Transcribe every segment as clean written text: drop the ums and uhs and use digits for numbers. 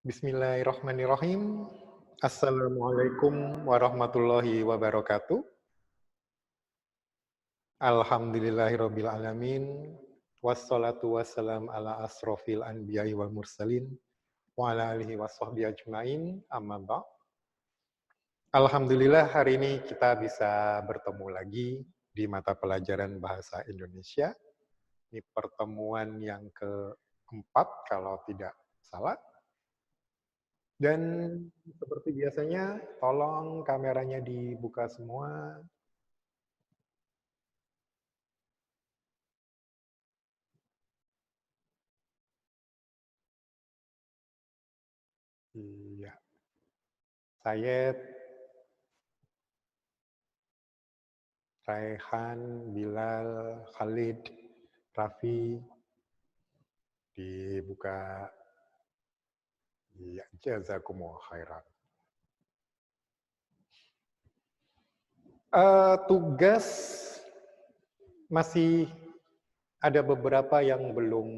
Bismillahirrahmanirrahim. Assalamualaikum warahmatullahi wabarakatuh. Alhamdulillahirabbil alamin. Wassalatu wassalam ala asrofil anbiya'i wal mursalin wa ala alihi washabbihi ajmain. Amma ba'd. Alhamdulillah hari ini kita bisa bertemu lagi di mata pelajaran bahasa Indonesia. Ini pertemuan yang keempat kalau tidak salah. Dan seperti biasanya, tolong kameranya dibuka semua. Iya. Sayed, Raihan, Bilal, Khalid, Raffi, dibuka. Iya, jazakumullah khairan. Tugas masih ada beberapa yang belum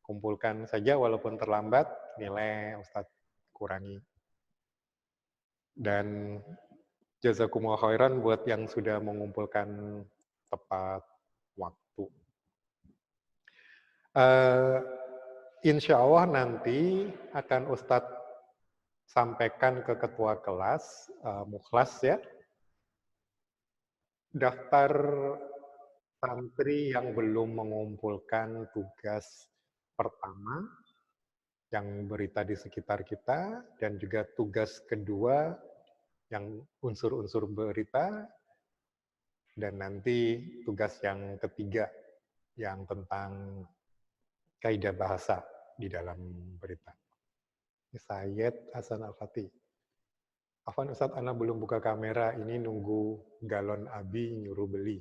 kumpulkan saja walaupun terlambat, nilai Ustadz kurangi. Dan jazakumullah khairan buat yang sudah mengumpulkan tepat waktu. Insya Allah nanti akan Ustadz sampaikan ke ketua kelas, Mukhlas ya, daftar santri yang belum mengumpulkan tugas pertama, yang berita di sekitar kita, dan juga tugas kedua, yang unsur-unsur berita, dan nanti tugas yang ketiga, yang tentang kaidah bahasa di dalam berita. Sayyid Hasan Al-Fatih. Afwan Ustadz, Ana belum buka kamera, ini nunggu galon Abi nyuruh beli.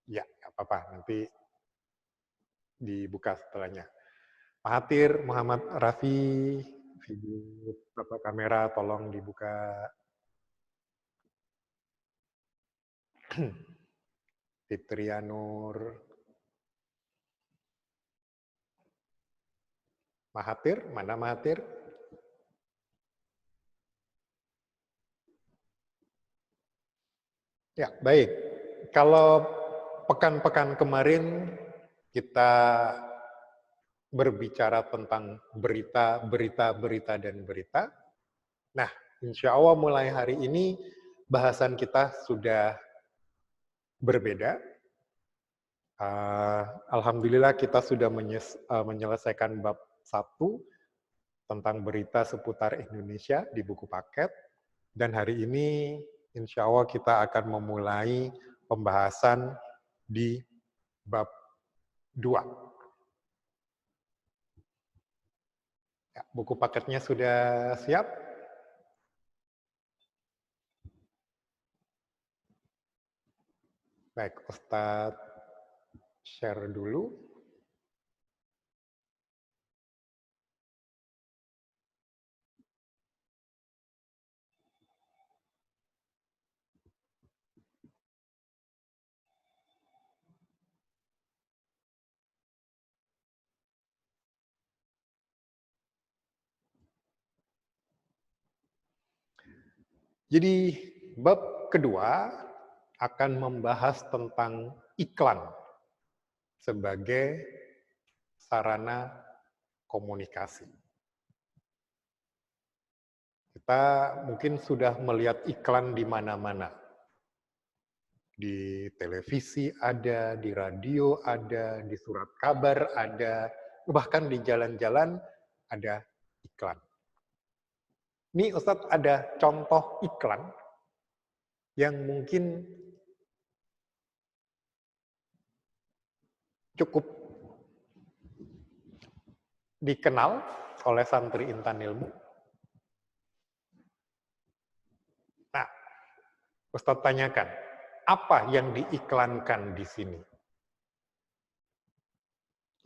Ya, nggak apa-apa, nanti dibuka setelahnya. Mahathir, Muhammad Rafi, video kamera tolong dibuka. Fitria Nur. Mahathir, mana Mahathir? Ya, baik. Kalau pekan-pekan kemarin kita berbicara tentang berita, dan berita. Nah, insya Allah mulai hari ini bahasan kita sudah berbeda. Alhamdulillah kita sudah menyelesaikan bab 1 tentang berita seputar Indonesia di buku paket. Dan hari ini insya Allah kita akan memulai pembahasan di bab 2. Ya, buku paketnya sudah siap? Baik, Ustadz share dulu. Jadi bab kedua akan membahas tentang iklan sebagai sarana komunikasi. Kita mungkin sudah melihat iklan di mana-mana. Di televisi ada, di radio ada, di surat kabar ada, bahkan di jalan-jalan ada iklan. Ini Ustadz ada contoh iklan yang mungkin cukup dikenal oleh santri Intan Ilmu. Nah, Ustadz tanyakan, apa yang diiklankan di sini?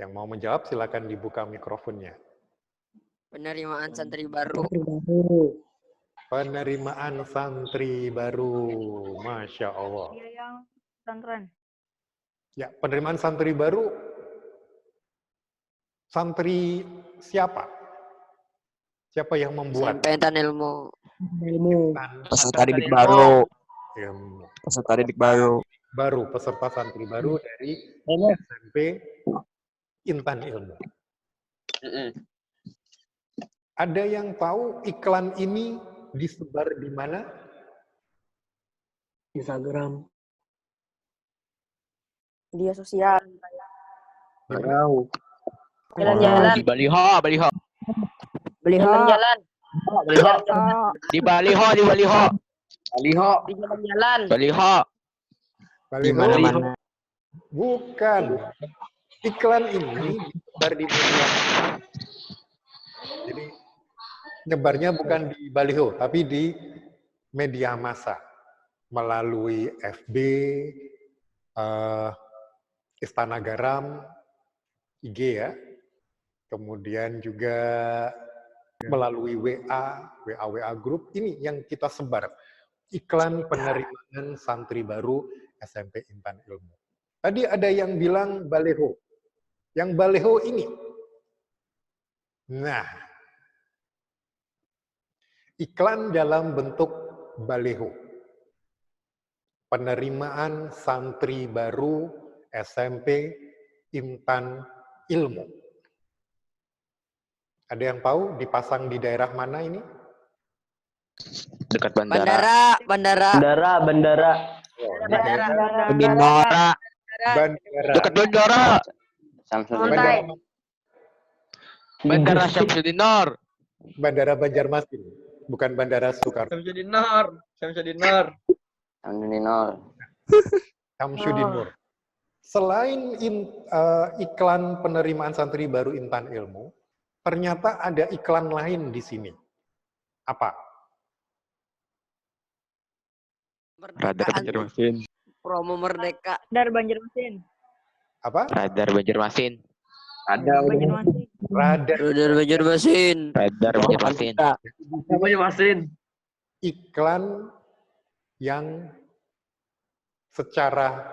Yang mau menjawab silakan dibuka mikrofonnya. Penerimaan santri baru. Penerimaan santri baru, Masya Allah. Dia yang pesantren. Ya, penerimaan santri baru, santri siapa? Siapa yang membuat? SMP Intan Ilmu. Peserta didik baru. Ilmu. Peserta didik baru. Peserta santri baru dari SMP Intan Ilmu. Ada yang tahu iklan ini disebar di mana? Instagram. Media sosial. Tahu. Jalan-jalan. Di baliho. Jalan-jalan. Di baliho. Di jalan-jalan. Di mana-mana. Bukan. Iklan ini disebar di media. Jadi nyebarnya bukan di baliho, tapi di media massa melalui FB, Istana Garam, IG ya, kemudian juga melalui WA Group, ini yang kita sebar. Iklan penerimaan santri baru SMP Intan Ilmu. Tadi ada yang bilang baleho. Yang baleho ini. Nah, iklan dalam bentuk baleho. Penerimaan santri baru SMP Intan Ilmu. Ada yang tahu dipasang di daerah mana ini? Dekat bandara. Bandara. Minora. Dekat bandara. Bandara Syamsuddinor. Bandara Banjarmasin, bukan Bandara Soekarno. Syamsuddinur. Selain iklan penerimaan santri baru Intan Ilmu, ternyata ada iklan lain di sini. Apa? Radar Banjarmasin. Promo Merdeka. Radar Banjarmasin. Apa? Radar Banjarmasin. Radar Banjarmasin. Iklan yang secara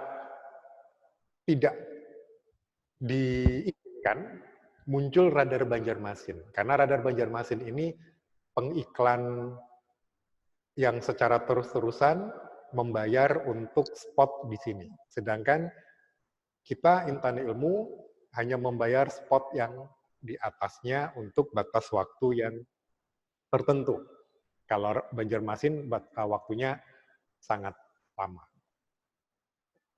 tidak diizinkan muncul Radar Banjarmasin. Karena Radar Banjarmasin ini pengiklan yang secara terus-terusan membayar untuk spot di sini. Sedangkan kita Intan Ilmu hanya membayar spot yang di atasnya untuk batas waktu yang tertentu. Kalau Banjarmasin waktunya sangat lama.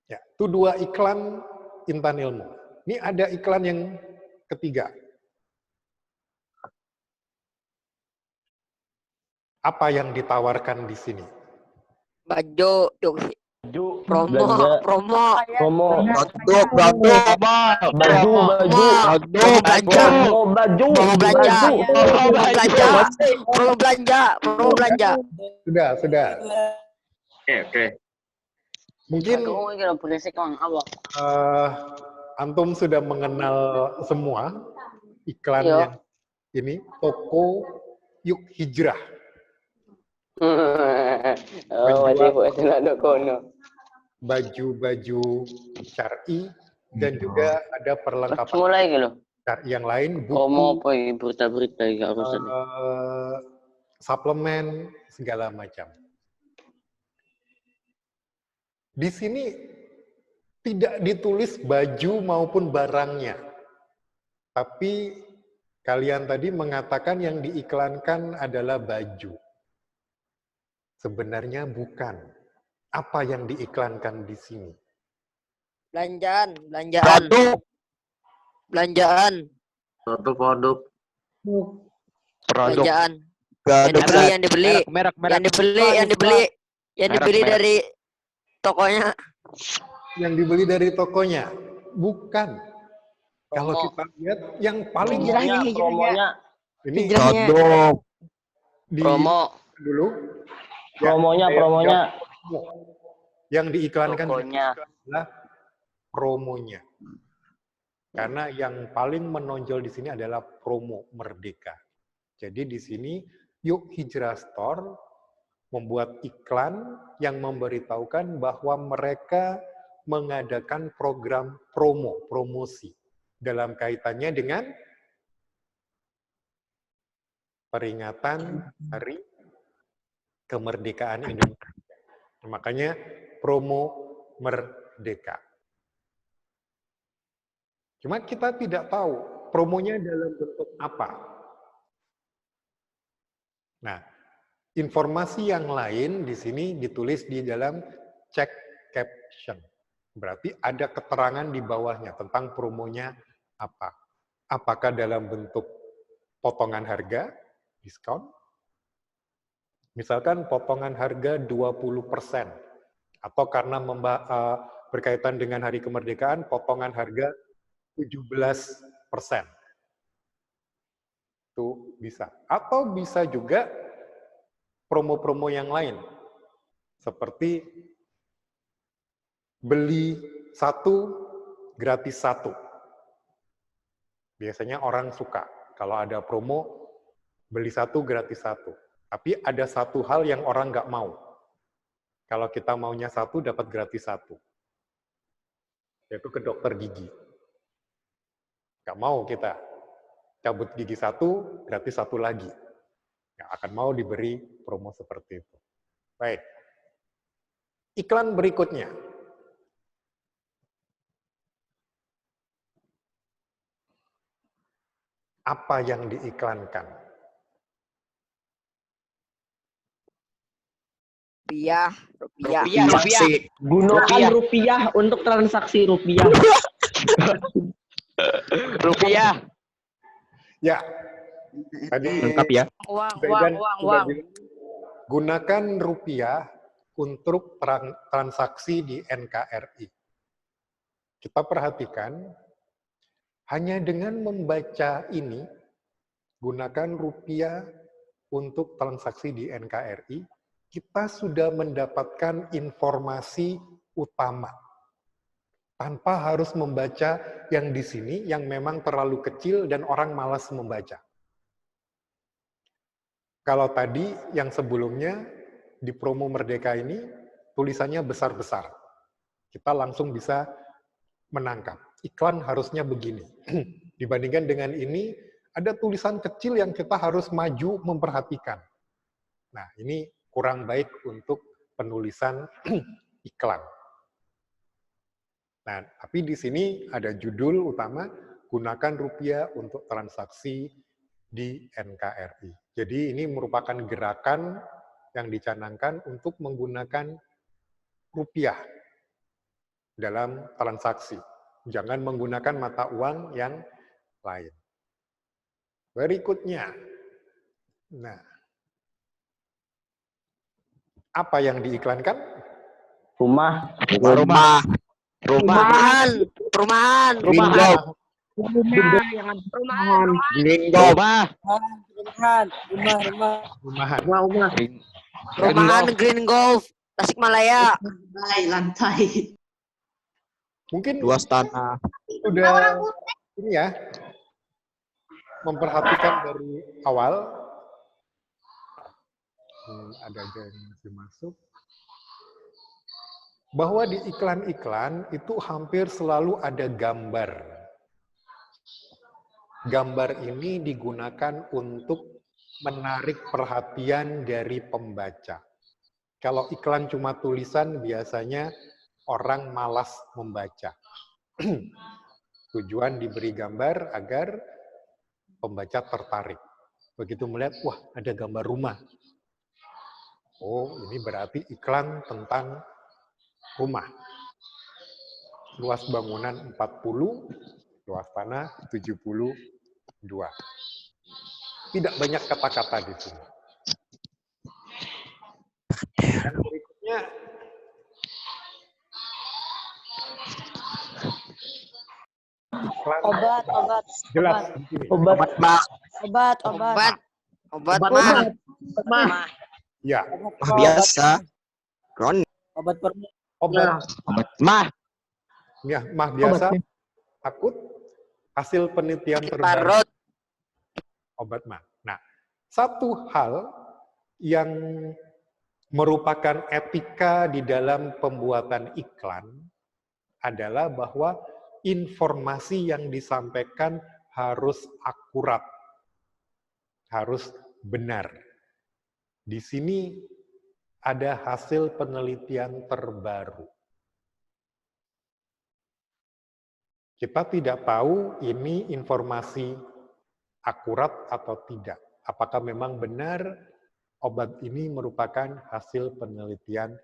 Ya, itu 2 iklan Intan Ilmu. Ini ada iklan yang ketiga. Apa yang ditawarkan di sini? Baju. Promo. Sudah. Oke. Mungkin antum sudah mengenal semua iklan yang ini, toko Yuk Hijrah. Baju-baju syar'i dan juga ada perlengkapan syar'i yang lain, buku, suplemen, segala macam. Di sini tidak ditulis baju maupun barangnya, tapi kalian tadi mengatakan yang diiklankan adalah baju. Sebenarnya bukan. Apa yang diiklankan di sini? Belanjaan. Produk. Belanjaan. Yang dibeli dari tokonya. Yang dibeli dari tokonya? Bukan. Kalau kita lihat yang paling Hijrahnya. ini Produk. promo dulu. Promonya. Yang diiklankan Tokonya. adalah promonya. Karena yang paling menonjol di sini adalah promo Merdeka. Jadi di sini Yuk Hijrah Store membuat iklan yang memberitahukan bahwa mereka mengadakan program promosi dalam kaitannya dengan peringatan Hari Kemerdekaan Indonesia. Makanya promo Merdeka. Cuma kita tidak tahu promonya dalam bentuk apa. Nah, informasi yang lain di sini ditulis di dalam check caption. Berarti ada keterangan di bawahnya tentang promonya apa. Apakah dalam bentuk potongan harga, diskon? Misalkan potongan harga 20%. Atau karena berkaitan dengan Hari Kemerdekaan, potongan harga 17%. Itu bisa. Atau bisa juga promo-promo yang lain. Seperti beli 1 gratis 1. Biasanya orang suka kalau ada promo beli 1 gratis 1. Tapi ada satu hal yang orang nggak mau. Kalau kita maunya 1 dapat gratis 1. Yaitu ke dokter gigi. Nggak mau kita cabut gigi 1 gratis 1 lagi. Nggak akan mau diberi promo seperti itu. Baik. Iklan berikutnya. Apa yang diiklankan? Rupiah. Gunakan rupiah untuk transaksi rupiah. Rupiah. Ya. Tadi Lengkap ya. Uang. gunakan rupiah untuk transaksi di NKRI. Kita perhatikan, hanya dengan membaca ini, gunakan rupiah untuk transaksi di NKRI, kita sudah mendapatkan informasi utama. Tanpa harus membaca yang di sini, yang memang terlalu kecil dan orang malas membaca. Kalau tadi yang sebelumnya di promo Merdeka ini tulisannya besar-besar. Kita langsung bisa menangkap. Iklan harusnya begini. Dibandingkan dengan ini, ada tulisan kecil yang kita harus maju memperhatikan. Nah, ini kurang baik untuk penulisan iklan. Nah, tapi di sini ada judul utama, gunakan rupiah untuk transaksi di NKRI. Jadi ini merupakan gerakan yang dicanangkan untuk menggunakan rupiah dalam transaksi. Jangan menggunakan mata uang yang lain. Berikutnya. Nah, apa yang diiklankan? Rumahan. Perumahan. Perumahan Green Golf. Tasikmalaya. Lantai. Mungkin Luas tanah. sudah ini ya, memperhatikan dari awal. Ada aja yang masih masuk. Bahwa di iklan-iklan itu hampir selalu ada gambar. Gambar ini digunakan untuk menarik perhatian dari pembaca. Kalau iklan cuma tulisan, biasanya orang malas membaca. Tujuan diberi gambar agar pembaca tertarik. Begitu melihat, wah ada gambar rumah. Oh, ini berarti iklan tentang rumah. Luas bangunan 40, luas tanah 72. Tidak banyak kata-kata di sini. Dan berikutnya, iklan Obat. jelas di sini. Obat. Mah. Ya, Biasa. Obat perut. obat. Mah. Ya, mah biasa, akut, hasil penelitian terbaru. Parut. Obat mah. Nah, satu hal yang merupakan etika di dalam pembuatan iklan adalah bahwa informasi yang disampaikan harus akurat, harus benar. Di sini ada hasil penelitian terbaru. Kita tidak tahu ini informasi akurat atau tidak. Apakah memang benar obat ini merupakan hasil penelitian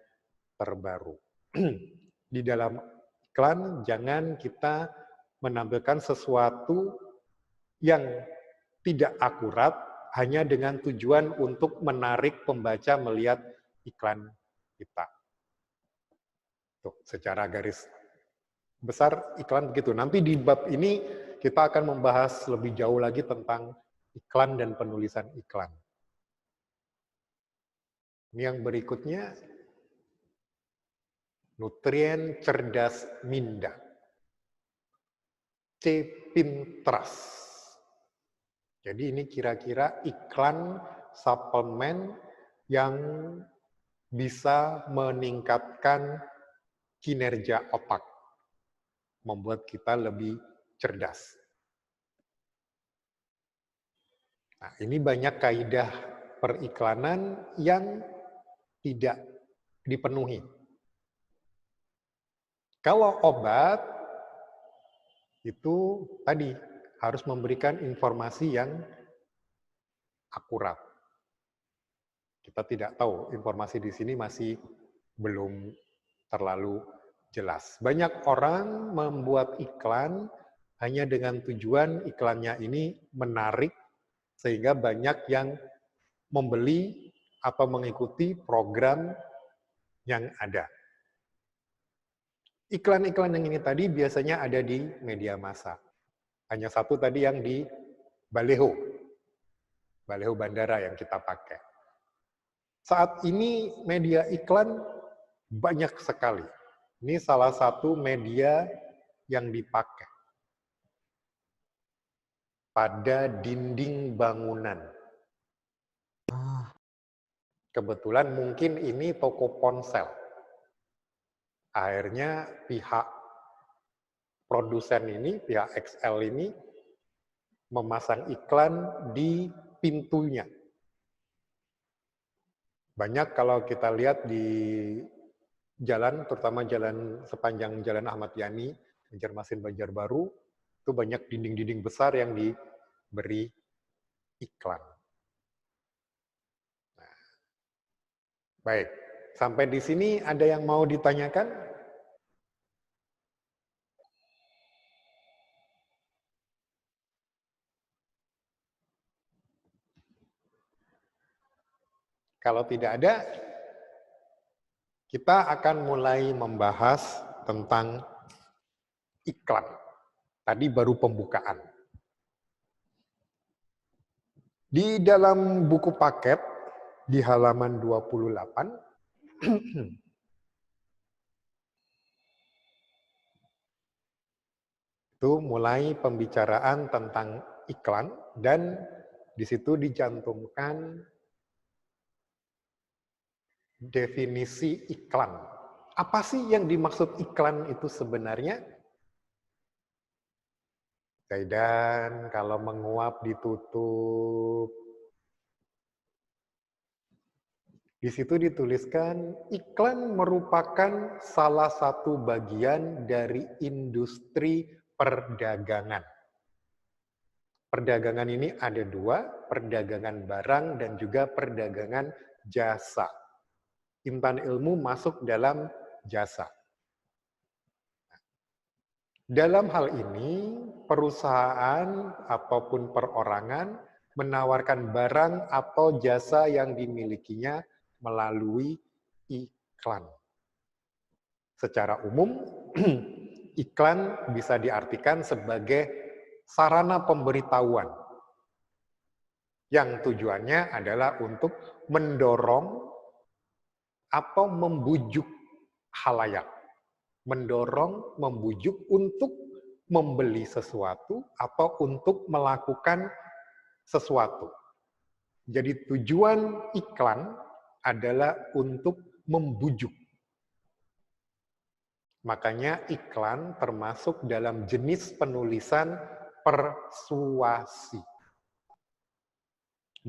terbaru. Di dalam iklan, jangan kita menampilkan sesuatu yang tidak akurat hanya dengan tujuan untuk menarik pembaca melihat iklan kita. Tuh, secara garis besar iklan begitu. Nanti di bab ini kita akan membahas lebih jauh lagi tentang iklan dan penulisan iklan. Ini yang berikutnya, nutrien cerdas minda. C. Pintras. Jadi ini kira-kira iklan suplemen yang bisa meningkatkan kinerja otak, membuat kita lebih cerdas. Nah, ini banyak kaidah periklanan yang tidak dipenuhi. Kalau obat, itu tadi harus memberikan informasi yang akurat. Kita tidak tahu, informasi di sini masih belum terlalu jelas. Banyak orang membuat iklan hanya dengan tujuan iklannya ini menarik, sehingga banyak yang membeli atau mengikuti program yang ada. Iklan-iklan yang ini tadi biasanya ada di media massa. Hanya satu tadi yang di baleho bandara yang kita pakai. Saat ini media iklan banyak sekali. Ini salah satu media yang dipakai pada dinding bangunan. Kebetulan mungkin ini toko ponsel. Akhirnya pihak produsen ini, pihak XL ini, memasang iklan di pintunya. Banyak kalau kita lihat di jalan, terutama jalan sepanjang Jalan Ahmad Yani, Banjarmasin, Banjarbaru, itu banyak dinding-dinding besar yang diberi iklan. Nah, baik, sampai di sini ada yang mau ditanyakan? Kalau tidak ada, kita akan mulai membahas tentang iklan. Tadi baru pembukaan. Di dalam buku paket, di halaman 28, itu mulai pembicaraan tentang iklan, dan di situ dicantumkan definisi iklan. Apa sih yang dimaksud iklan itu sebenarnya? Zaidan, kalau menguap ditutup. Di situ dituliskan, iklan merupakan salah satu bagian dari industri perdagangan. Perdagangan ini ada dua, perdagangan barang dan juga perdagangan jasa. Intan ilmu masuk dalam jasa. Dalam hal ini, perusahaan ataupun perorangan menawarkan barang atau jasa yang dimilikinya melalui iklan. Secara umum, iklan bisa diartikan sebagai sarana pemberitahuan yang tujuannya adalah untuk mendorong atau membujuk khalayak, mendorong, membujuk untuk membeli sesuatu atau untuk melakukan sesuatu. Jadi tujuan iklan adalah untuk membujuk. Makanya iklan termasuk dalam jenis penulisan persuasi.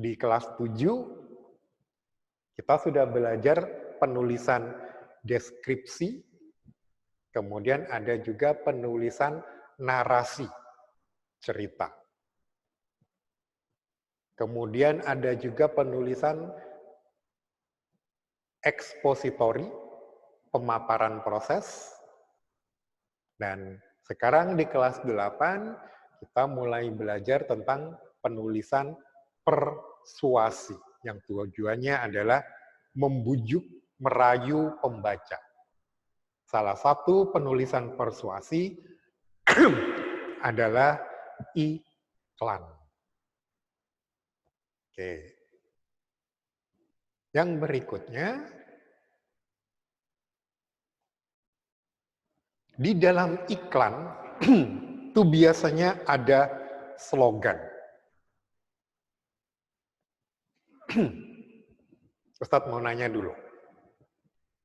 Di kelas 7, kita sudah belajar penulisan deskripsi, kemudian ada juga penulisan narasi cerita. Kemudian ada juga penulisan ekspositori, pemaparan proses. Dan sekarang di kelas 8, kita mulai belajar tentang penulisan persuasi, yang tujuannya adalah membujuk, merayu pembaca. Salah satu penulisan persuasi adalah iklan. Oke. Yang berikutnya, di dalam iklan itu biasanya ada slogan. Ustadz mau nanya dulu,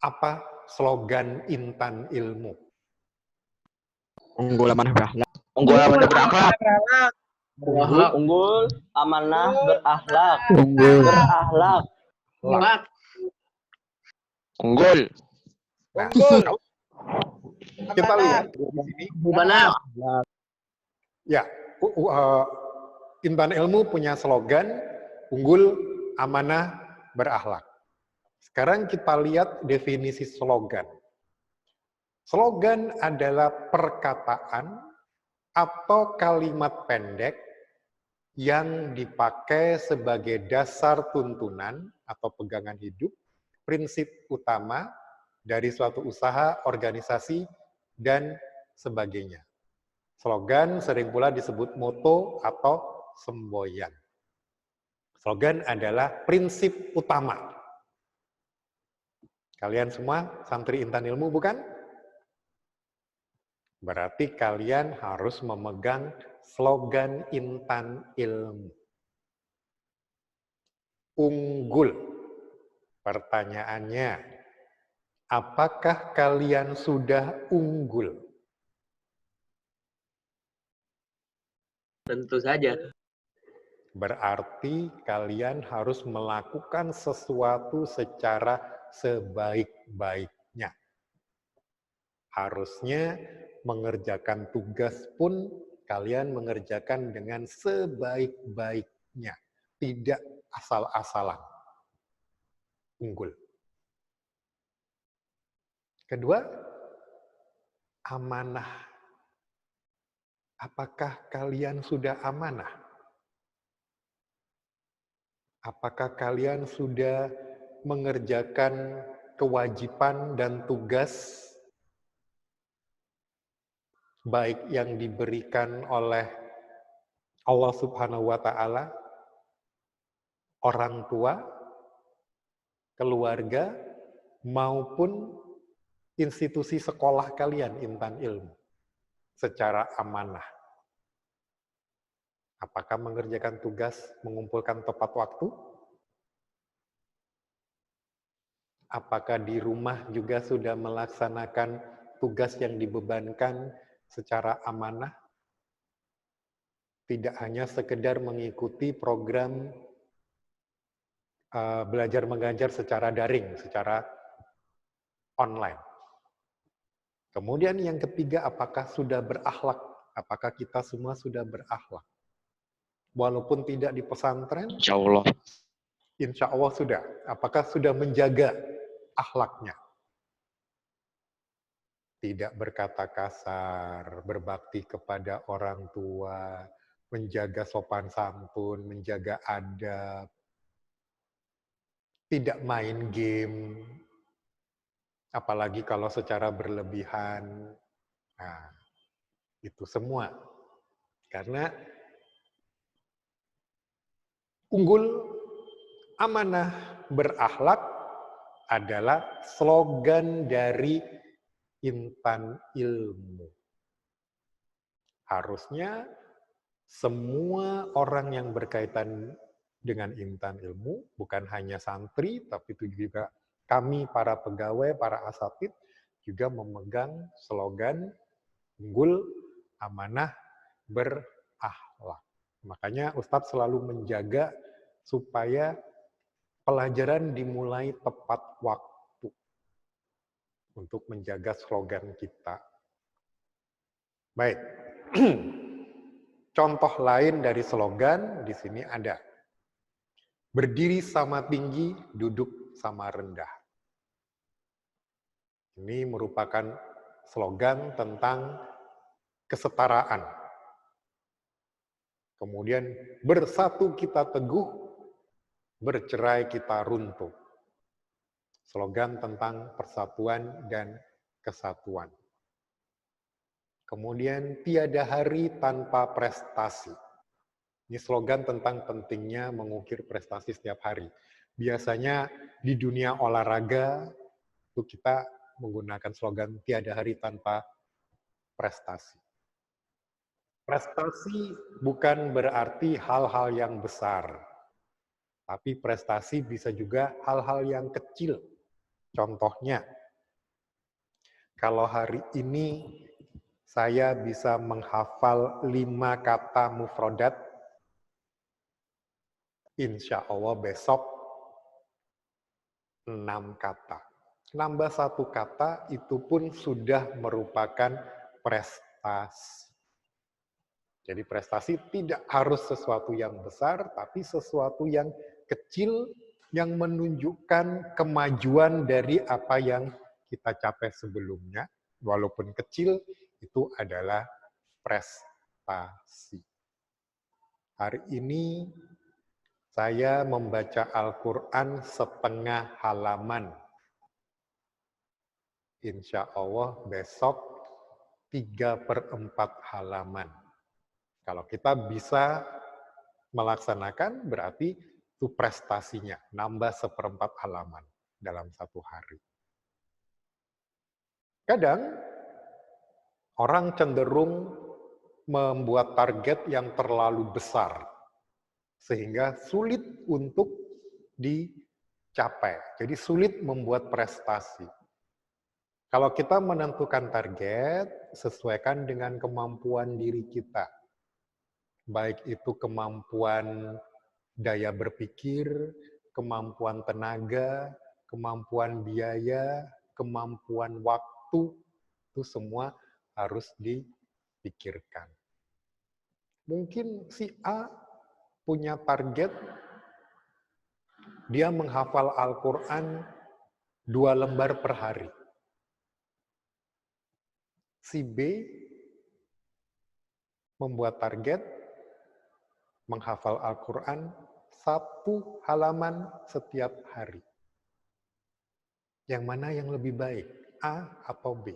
apa slogan Intan Ilmu? Unggul amanah berakhlak. Unggul amanah berakhlak. Unggul, amanah, berakhlak. Unggul. Berakhlak. Unggul. Nah, kita lihat di sini. Benar. Ya, Intan Ilmu punya slogan unggul, amanah, berakhlak. Sekarang kita lihat definisi slogan. Slogan adalah perkataan atau kalimat pendek yang dipakai sebagai dasar tuntunan atau pegangan hidup, prinsip utama dari suatu usaha, organisasi, dan sebagainya. Slogan sering pula disebut moto atau semboyan. Slogan adalah prinsip utama. Kalian semua santri Intan Ilmu bukan? Berarti kalian harus memegang slogan Intan Ilmu. Unggul. Pertanyaannya, apakah kalian sudah unggul? Tentu saja. Berarti kalian harus melakukan sesuatu secara sebaik-baiknya. Harusnya mengerjakan tugas pun kalian mengerjakan dengan sebaik-baiknya. Tidak asal-asalan. Unggul. Kedua, amanah. Apakah kalian sudah amanah? Apakah kalian sudah mengerjakan kewajiban dan tugas baik yang diberikan oleh Allah Subhanahu wa Ta'ala, orang tua, keluarga, maupun institusi sekolah kalian, Intan Ilmu, secara amanah? Apakah mengerjakan tugas mengumpulkan tepat waktu? Apakah di rumah juga sudah melaksanakan tugas yang dibebankan secara amanah? Tidak hanya sekedar mengikuti program belajar mengajar secara daring, secara online. Kemudian yang ketiga, apakah sudah berakhlak? Apakah kita semua sudah berakhlak? Walaupun tidak di pesantren, Insya Allah. insya Allah sudah. Apakah sudah menjaga akhlaknya? Tidak berkata kasar, berbakti kepada orang tua, menjaga sopan santun, menjaga adab, tidak main game, apalagi kalau secara berlebihan. Nah, itu semua. Karena unggul, amanah, berakhlak adalah slogan dari Intan Ilmu. Harusnya semua orang yang berkaitan dengan Intan Ilmu, bukan hanya santri, tapi itu juga kami para pegawai, para asatid, juga memegang slogan unggul, amanah, berakhlak. Makanya Ustadz selalu menjaga supaya pelajaran dimulai tepat waktu untuk menjaga slogan kita. Baik. Contoh lain dari slogan di sini ada. Berdiri sama tinggi, duduk sama rendah. Ini merupakan slogan tentang kesetaraan. Kemudian bersatu kita teguh, bercerai kita runtuh. Slogan tentang persatuan dan kesatuan. Kemudian tiada hari tanpa prestasi. Ini slogan tentang pentingnya mengukir prestasi setiap hari. Biasanya di dunia olahraga itu kita menggunakan slogan tiada hari tanpa prestasi. Prestasi bukan berarti hal-hal yang besar, tapi prestasi bisa juga hal-hal yang kecil. Contohnya, kalau hari ini saya bisa menghafal 5 kata mufrodat, insya Allah besok 6 kata. Nambah 1 kata itu pun sudah merupakan prestasi. Jadi prestasi tidak harus sesuatu yang besar, tapi sesuatu yang kecil yang menunjukkan kemajuan dari apa yang kita capai sebelumnya. Walaupun kecil, itu adalah prestasi. Hari ini saya membaca Al-Quran setengah halaman. Insya Allah besok 3/4 halaman. Kalau kita bisa melaksanakan, berarti itu prestasinya, nambah 1/4 halaman dalam 1 hari. Kadang, orang cenderung membuat target yang terlalu besar, sehingga sulit untuk dicapai. Jadi sulit membuat prestasi. Kalau kita menentukan target, sesuaikan dengan kemampuan diri kita. Baik itu kemampuan daya berpikir, kemampuan tenaga, kemampuan biaya, kemampuan waktu, itu semua harus dipikirkan. Mungkin si A punya target, dia menghafal Al-Quran 2 lembar per hari. Si B membuat target, menghafal Al-Quran 1 halaman setiap hari. Yang mana yang lebih baik, A atau B?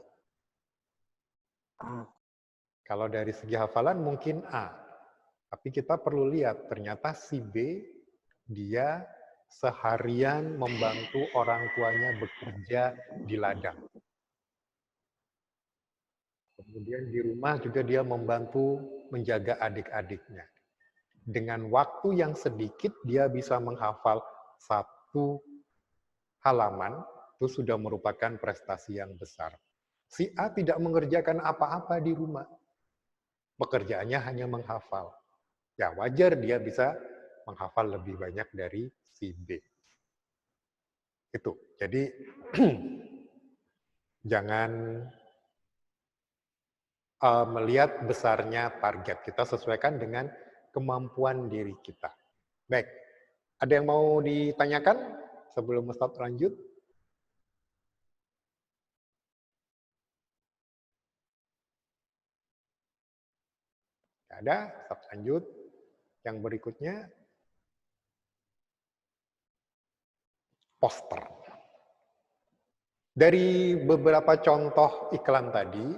Kalau dari segi hafalan mungkin A. Tapi kita perlu lihat, ternyata si B, dia seharian membantu orang tuanya bekerja di ladang. Kemudian di rumah juga dia membantu menjaga adik-adiknya. Dengan waktu yang sedikit, dia bisa menghafal 1 halaman, itu sudah merupakan prestasi yang besar. Si A tidak mengerjakan apa-apa di rumah. Pekerjaannya hanya menghafal. Ya wajar dia bisa menghafal lebih banyak dari si B. Itu. Jadi jangan melihat besarnya target. Kita sesuaikan dengan kemampuan diri kita. Baik. Ada yang mau ditanyakan sebelum Ustaz lanjut? Ada, Ustaz lanjut. Yang berikutnya, poster. Dari beberapa contoh iklan tadi,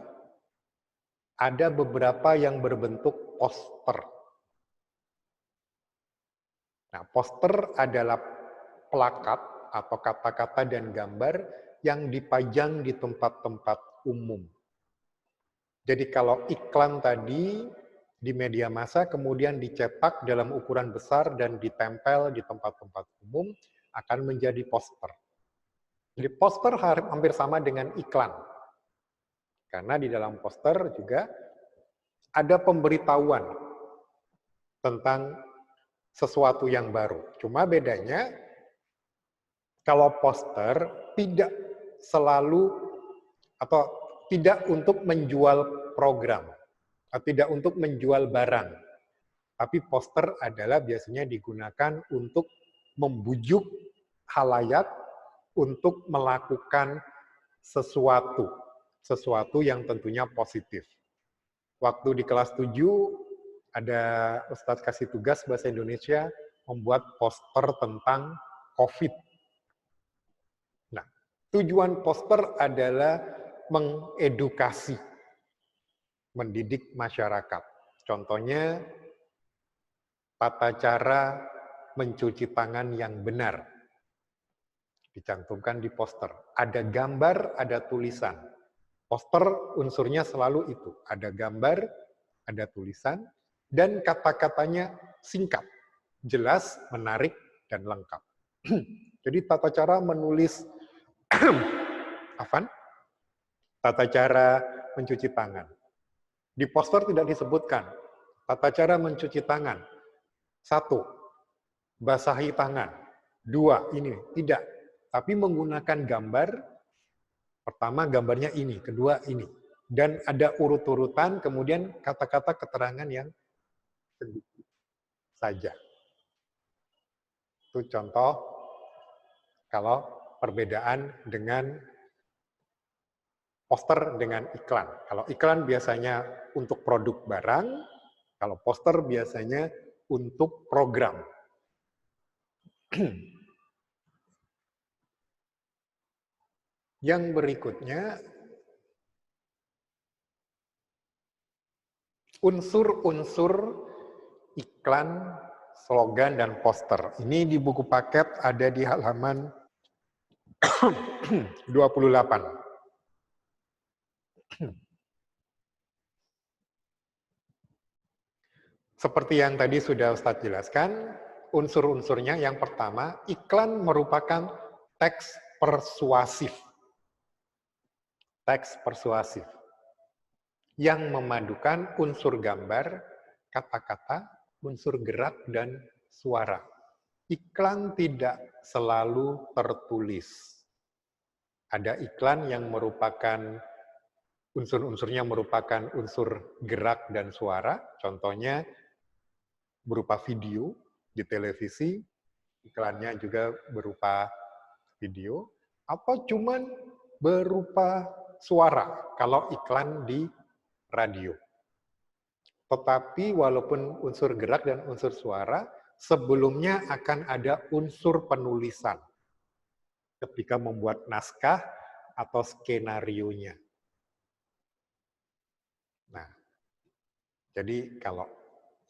ada beberapa yang berbentuk poster. Nah, poster adalah plakat atau kata-kata dan gambar yang dipajang di tempat-tempat umum. Jadi kalau iklan tadi di media massa kemudian dicetak dalam ukuran besar dan ditempel di tempat-tempat umum, akan menjadi poster. Jadi poster hampir sama dengan iklan. Karena di dalam poster juga ada pemberitahuan tentang sesuatu yang baru. Cuma bedanya kalau poster tidak selalu atau tidak untuk menjual program, atau tidak untuk menjual barang. Tapi poster adalah biasanya digunakan untuk membujuk khalayak untuk melakukan sesuatu yang tentunya positif. Waktu di kelas 7, ada Ustadz kasih tugas bahasa Indonesia membuat poster tentang COVID. Nah, tujuan poster adalah mengedukasi, mendidik masyarakat. Contohnya, tata cara mencuci tangan yang benar. Dicantumkan di poster. Ada gambar, ada tulisan. Poster unsurnya selalu itu. Ada gambar, ada tulisan, dan kata-katanya singkat, jelas, menarik, dan lengkap. Jadi tata cara menulis, tata cara mencuci tangan. Di poster tidak disebutkan. Tata cara mencuci tangan. 1, basahi tangan. 2, ini. Tidak. Tapi menggunakan gambar, pertama gambarnya ini, kedua ini. Dan ada urut-urutan, kemudian kata-kata keterangan yang sedikit saja. Itu contoh kalau perbedaan dengan poster dengan iklan. Kalau iklan biasanya untuk produk barang, kalau poster biasanya untuk program. Yang berikutnya, unsur-unsur iklan, slogan, dan poster. Ini di buku paket ada di halaman 28. Seperti yang tadi sudah Ustadz jelaskan, unsur-unsurnya yang pertama, iklan merupakan teks persuasif. Teks persuasif yang memadukan unsur gambar, kata-kata, unsur gerak, dan suara. Iklan tidak selalu tertulis. Ada iklan yang merupakan unsur-unsurnya merupakan unsur gerak dan suara, contohnya berupa video di televisi, iklannya juga berupa video, atau cuman berupa suara kalau iklan di radio. Tetapi walaupun unsur gerak dan unsur suara, sebelumnya akan ada unsur penulisan ketika membuat naskah atau skenarionya. Nah, jadi kalau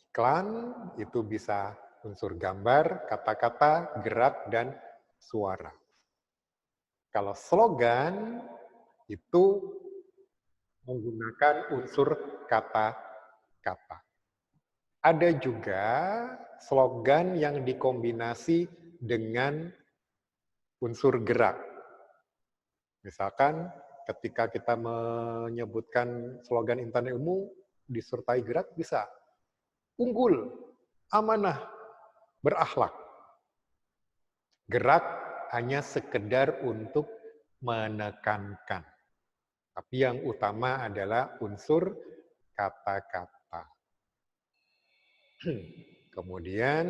iklan itu bisa unsur gambar, kata-kata, gerak, dan suara. Kalau slogan itu menggunakan unsur kata-kata. Ada juga slogan yang dikombinasi dengan unsur gerak. Misalkan ketika kita menyebutkan slogan intan ilmu disertai gerak bisa. Unggul, amanah, berakhlak. Gerak hanya sekedar untuk menekankan. Tapi yang utama adalah unsur kata-kata. Kemudian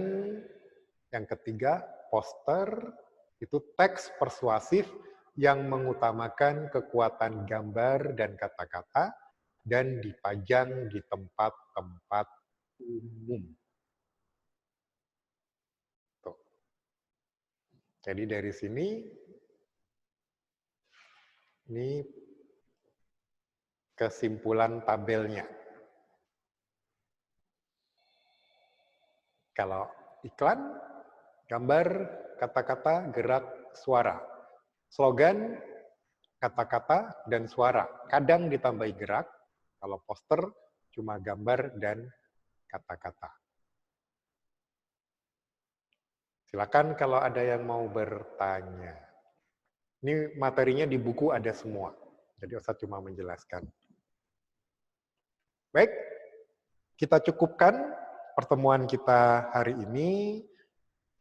yang ketiga, poster itu teks persuasif yang mengutamakan kekuatan gambar dan kata-kata dan dipajang di tempat-tempat umum. Tuh. Jadi dari sini, ini kesimpulan tabelnya. Kalau iklan, gambar, kata-kata, gerak, suara. Slogan, kata-kata, dan suara. Kadang ditambahi gerak, kalau poster cuma gambar dan kata-kata. Silakan kalau ada yang mau bertanya. Ini materinya di buku ada semua. Jadi Ustadz cuma menjelaskan. Baik, kita cukupkan pertemuan kita hari ini.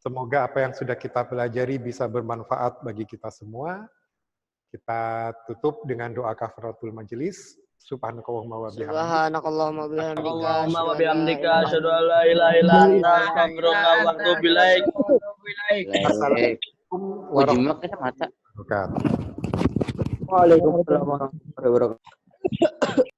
Semoga apa yang sudah kita pelajari bisa bermanfaat bagi kita semua. Kita tutup dengan doa kafaratul majelis. Subhanakallahumma wa bihamdika. Subhanakallahumma bihamdika. Allahumma wa bihamdika asyhadu an la ilaha illa anta astaghfiruka wa atubu ilaik. Assalamualaikum warahmatullahi wabarakatuh. Waalaikumsalam warahmatullahi wabarakatuh.